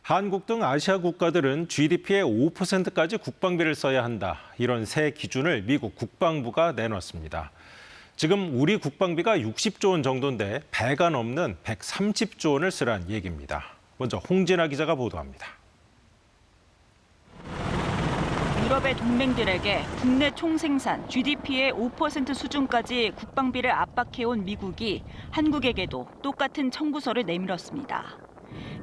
한국 등 아시아 국가들은 GDP의 5%까지 국방비를 써야 한다. 이런 새 기준을 미국 국방부가 내놨습니다. 지금 우리 국방비가 60조 원 정도인데 배가 넘는 130조 원을 쓰란 얘기입니다. 먼저 홍진아 기자가 보도합니다. 유럽의 동맹들에게 국내 총생산 GDP의 5% 수준까지 국방비를 압박해온 미국이 한국에게도 똑같은 청구서를 내밀었습니다.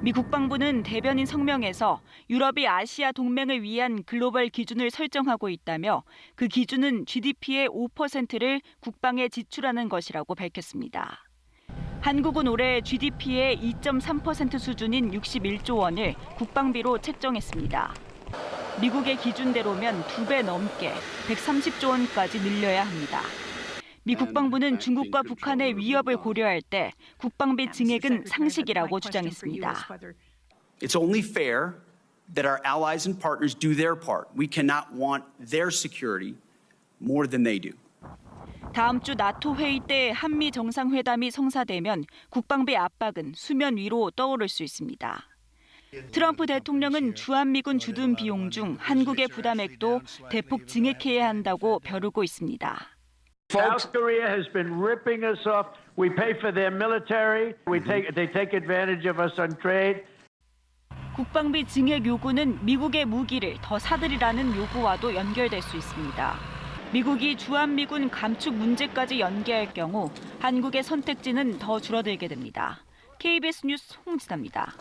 미 국방부는 대변인 성명에서 유럽이 아시아 동맹을 위한 글로벌 기준을 설정하고 있다며 그 기준은 GDP의 5%를 국방에 지출하는 것이라고 밝혔습니다. 한국은 올해 GDP의 2.3% 수준인 61조 원을 국방비로 책정했습니다. 미국의 기준대로면 2배 넘게 130조 원까지 늘려야 합니다. 미 국방부는 중국과 북한의 위협을 고려할 때 국방비 증액은 상식이라고 주장했습니다. It's only fair that our allies and partners do their part. We cannot want their security more than they do. 다음 주 나토 회의 때 한미 정상회담이 성사되면 국방비 압박은 수면 위로 떠오를 수 있습니다. 트럼프 대통령은 주한미군 주둔 비용 중 한국의 부담액도 대폭 증액해야 한다고 벼르고 있습니다. South Korea has been ripping us off. We pay for their military. They take advantage of us on trade. 국방비 증액 요구는 미국의 무기를 더 사들이라는 요구와도 연결될 수 있습니다. 미국이 주한미군 감축 문제까지 연계할 경우 한국의 선택지는 더 줄어들게 됩니다. KBS 뉴스 홍진아입니다.